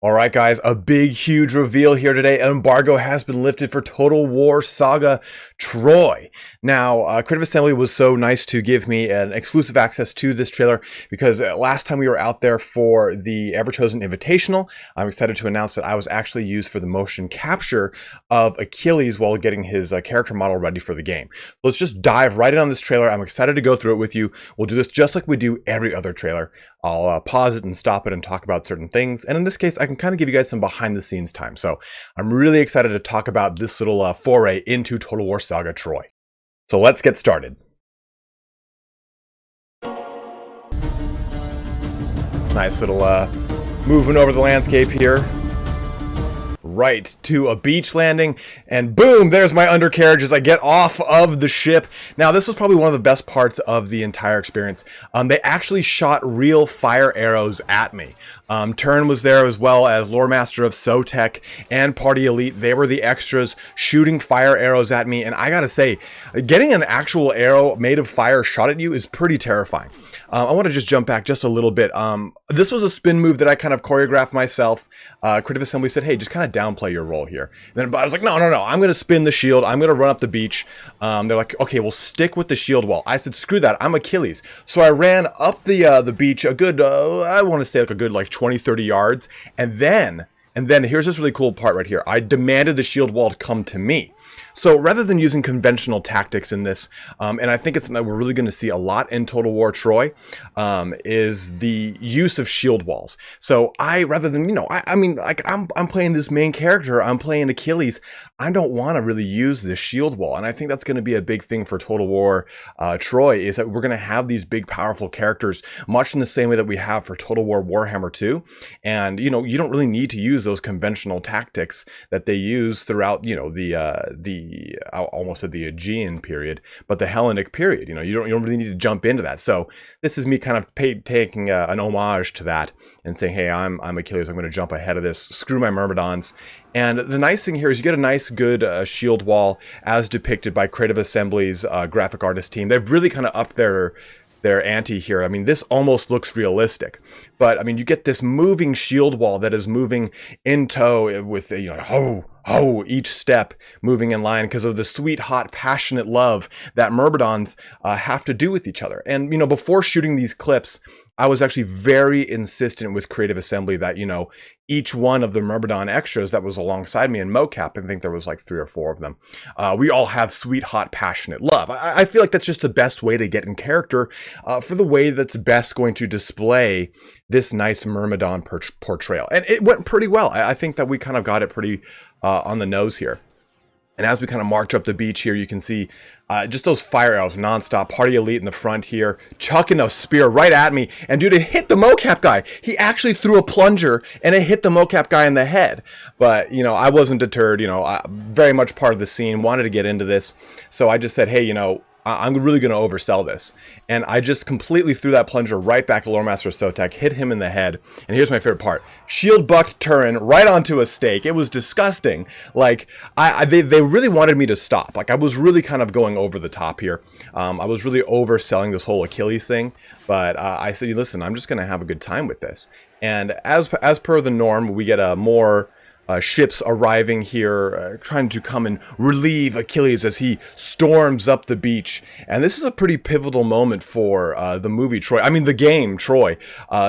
Alright guys, a big huge reveal here today. An embargo has been lifted for Total War Saga Troy. Now, Creative Assembly was so nice to give me an exclusive access to this trailer because last time we were out there for the Ever-Chosen Invitational, I'm excited to announce that I was actually used for the motion capture of Achilles while getting his character model ready for the game. Let's just dive right in on this trailer. I'm excited to go through it with you. We'll do this just like we do every other trailer. I'll pause it and stop it and talk about certain things. And in this case, I can kind of give you guys some behind the scenes time. So I'm really excited to talk about this little foray into Total War Saga Troy. So let's get started. Nice little movement over the landscape here. Right to a beach landing, and boom, there's my undercarriage as I get off of the ship. Now, this was probably one of the best parts of the entire experience. They actually shot real fire arrows at me. Turn was there as well as Lore Master of Sotek and Party Elite. They were the extras shooting fire arrows at me, and I gotta say, getting an actual arrow made of fire shot at you is pretty terrifying. I want to just jump back just a little bit. This was a spin move that I kind of choreographed myself. Creative Assembly said, hey, just kind of downplay your role here. And then I was like, no, I'm going to spin the shield. I'm going to run up the beach. They're like, okay, we'll stick with the shield wall. I said, screw that. I'm Achilles. So I ran up the beach a good, I want to say like a good 20, 30 yards. And then here's this really cool part right here. I demanded the shield wall to come to me. So rather than using conventional tactics in this, and I think it's something that we're really going to see a lot in Total War Troy, is the use of shield walls. So rather than, I mean, like I'm playing this main character, I'm playing Achilles, I don't want to really use this shield wall. And I think that's going to be a big thing for Total War Troy, is that we're going to have these big, powerful characters, much in the same way that we have for Total War Warhammer 2. And, you don't really need to use those conventional tactics that they use throughout, I almost said the Aegean period, but the Hellenic period. You don't really need to jump into that. So this is me kind of taking an homage to that and saying, hey, I'm Achilles. I'm going to jump ahead of this. Screw my Myrmidons. And the nice thing here is you get a nice, good shield wall as depicted by Creative Assembly's graphic artist team. They've really kind of upped their ante here. I mean, this almost looks realistic, but I mean, you get this moving shield wall that is moving in tow with each step moving in line because of the sweet, hot, passionate love that Myrmidons have to do with each other. And, before shooting these clips, I was actually very insistent with Creative Assembly that, each one of the Myrmidon extras that was alongside me in mocap, I think there was like 3 or 4 of them, we all have sweet, hot, passionate love. I feel like that's just the best way to get in character for the way that's best going to display this nice Myrmidon portrayal. And it went pretty well. I think that we kind of got it pretty on the nose here. And as we kind of march up the beach here, you can see just those fire arrows nonstop. Party Elite in the front here, chucking a spear right at me. And dude, it hit the mocap guy. He actually threw a plunger and it hit the mocap guy in the head. But, I wasn't deterred, very much part of the scene, wanted to get into this. So I just said, hey, I'm really going to oversell this. And I just completely threw that plunger right back at Lore Master Sotek, hit him in the head. And here's my favorite part. Shield bucked Turin right onto a stake. It was disgusting. Like, they really wanted me to stop. Like, I was really kind of going over the top here. I was really overselling this whole Achilles thing. But I said, listen, I'm just going to have a good time with this. And as per the norm, we get a more ships arriving here, trying to come and relieve Achilles as he storms up the beach. And this is a pretty pivotal moment for the movie Troy. I mean, the game Troy,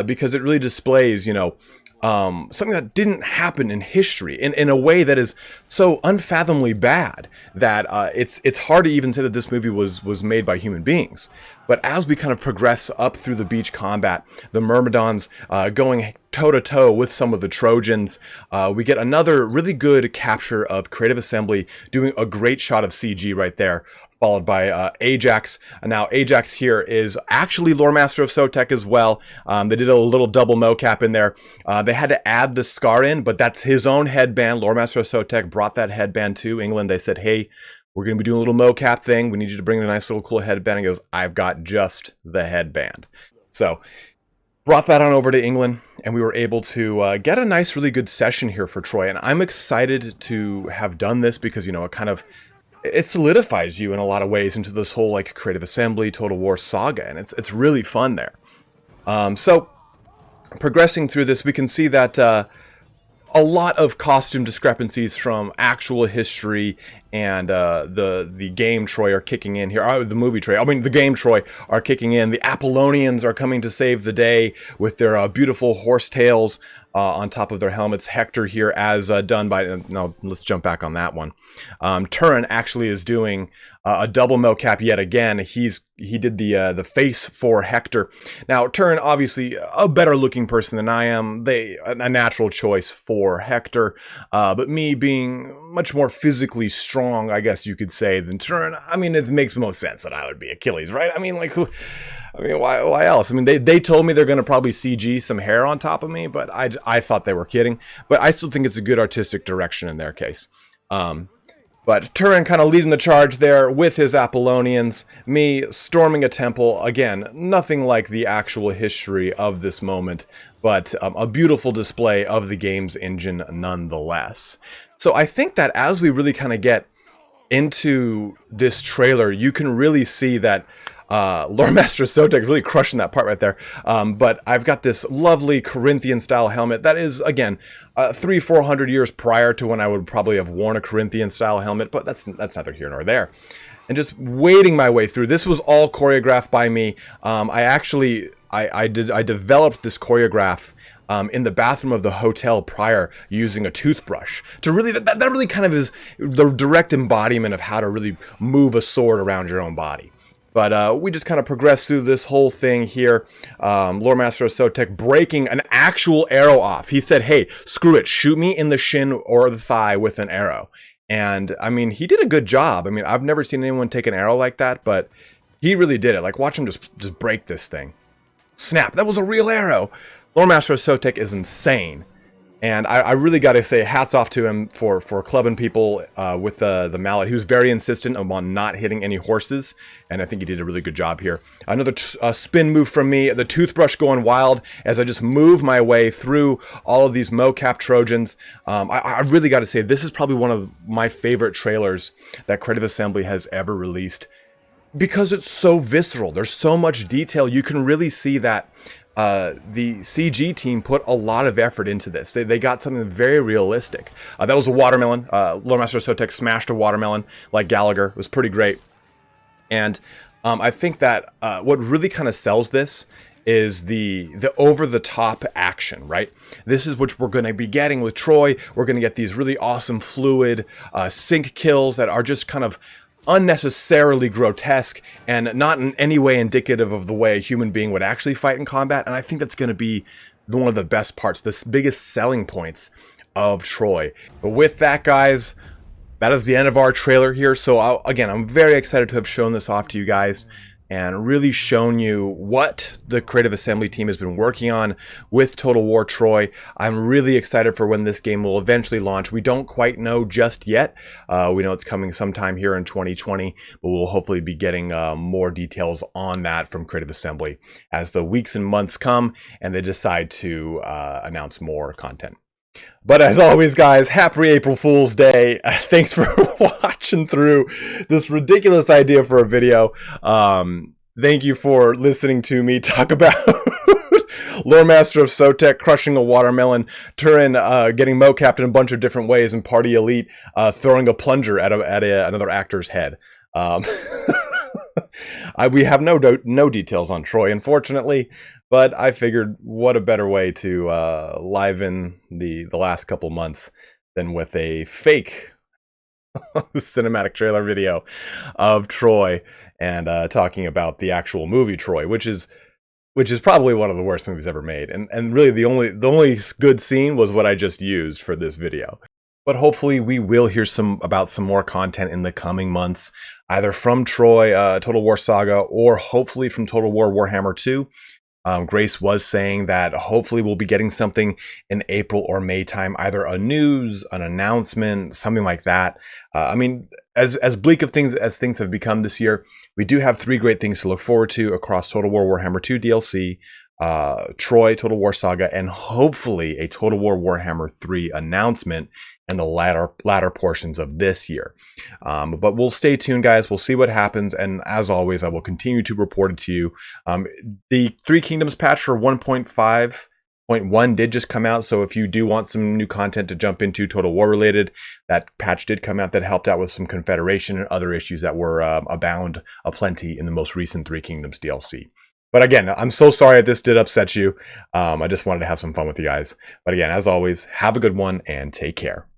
because it really displays, something that didn't happen in history in a way that is so unfathomably bad that it's hard to even say that this movie was made by human beings. But as we kind of progress up through the beach combat, the Myrmidons going toe-to-toe with some of the Trojans, we get another really good capture of Creative Assembly doing a great shot of CG right there, followed by Ajax. Now, Ajax here is actually Lore Master of Sotek as well. They did a little double mocap in there. They had to add the scar in, but that's his own headband. Lore Master of Sotek brought that headband to England. They said, hey, we're going to be doing a little mocap thing. We need you to bring a nice little cool headband. He goes, I've got just the headband. So brought that on over to England, and we were able to get a nice, really good session here for Troy. And I'm excited to have done this because, it solidifies you in a lot of ways into this whole like Creative Assembly, Total War saga, and it's really fun there. So progressing through this, we can see that a lot of costume discrepancies from actual history and the game Troy are kicking in here. The movie Troy, I mean the game Troy are kicking in. The Apollonians are coming to save the day with their beautiful horsetails on top of their helmets. Hector here, as done by, no, let's jump back on that one. Turin actually is doing a double mocap yet again. He did the face for Hector. Now Turin, obviously a better looking person than I am, a natural choice for Hector, but me being much more physically strong, I guess you could say, than Turin, I mean, it makes most sense that I would be Achilles, right? I mean, like, who? I mean, why else? I mean, they told me they're going to probably CG some hair on top of me, but I thought they were kidding. But I still think it's a good artistic direction in their case. But Turin kind of leading the charge there with his Apollonians. Me storming a temple. Again, nothing like the actual history of this moment, but a beautiful display of the game's engine nonetheless. So I think that as we really kind of get into this trailer, you can really see that Lore Master Sotek really crushing that part right there. But I've got this lovely Corinthian style helmet that is, again, 300-400 years prior to when I would probably have worn a Corinthian style helmet, but that's neither here nor there. And just wading my way through. This was all choreographed by me. I developed this choreograph in the bathroom of the hotel prior, using a toothbrush to really, that really kind of is the direct embodiment of how to really move a sword around your own body. But we just kind of progressed through this whole thing here. Lore Master Sotek breaking an actual arrow off. He said, hey, screw it, shoot me in the shin or the thigh with an arrow. And I mean, he did a good job. I mean, I've never seen anyone take an arrow like that, but he really did it. Like, watch him just break this thing. Snap, that was a real arrow. Lore Master Sotek is insane. And I really got to say hats off to him for clubbing people with the mallet. He was very insistent on not hitting any horses, and I think he did a really good job here. Another spin move from me, the toothbrush going wild as I just move my way through all of these mocap Trojans. I really got to say, this is probably one of my favorite trailers that Creative Assembly has ever released, because it's so visceral. There's so much detail. You can really see that the CG team put a lot of effort into this. They got something very realistic. That was a watermelon. Lore Master Sotek smashed a watermelon like Gallagher. It was pretty great. And I think that what really kind of sells this is the over-the-top action, right? This is what we're going to be getting with Troy. We're going to get these really awesome fluid sync kills that are just kind of unnecessarily grotesque and not in any way indicative of the way a human being would actually fight in combat. And I think that's going to be one of the best parts, the biggest selling points of Troy. But with that, guys, that is the end of our trailer here. So again, I'm very excited to have shown this off to you guys and really shown you what the Creative Assembly team has been working on with Total War Troy. I'm really excited for when this game will eventually launch. We don't quite know just yet. We know it's coming sometime here in 2020, but we'll hopefully be getting more details on that from Creative Assembly as the weeks and months come and they decide to announce more content. But as always, guys, happy April Fool's Day. Thanks for watching through this ridiculous idea for a video. Thank you for listening to me talk about Lore Master of Sotek crushing a watermelon, Turin getting mocapped in a bunch of different ways, and Party Elite throwing a plunger at another actor's head. We have no details on Troy, unfortunately. But I figured, what a better way to liven the last couple months than with a fake cinematic trailer video of Troy and talking about the actual movie Troy, which is probably one of the worst movies ever made. And really the only good scene was what I just used for this video. But hopefully we will hear about some more content in the coming months, either from Troy, Total War Saga, or hopefully from Total War Warhammer 2. Grace was saying that hopefully we'll be getting something in April or May time, either a news, an announcement, something like that. I mean, as bleak of things as things have become this year, we do have 3 great things to look forward to across Total War Warhammer 2 DLC, Troy, Total War Saga, and hopefully a Total War Warhammer 3 announcement in the latter portions of this year. But we'll stay tuned, guys. We'll see what happens. And as always, I will continue to report it to you. The Three Kingdoms patch for 1.5 1.1 did just come out, so if you do want some new content to jump into Total War related, that patch did come out that helped out with some Confederation and other issues that were abound aplenty in the most recent Three Kingdoms DLC. But again, I'm so sorry if this did upset you. I just wanted to have some fun with you guys. But again, as always, have a good one and take care.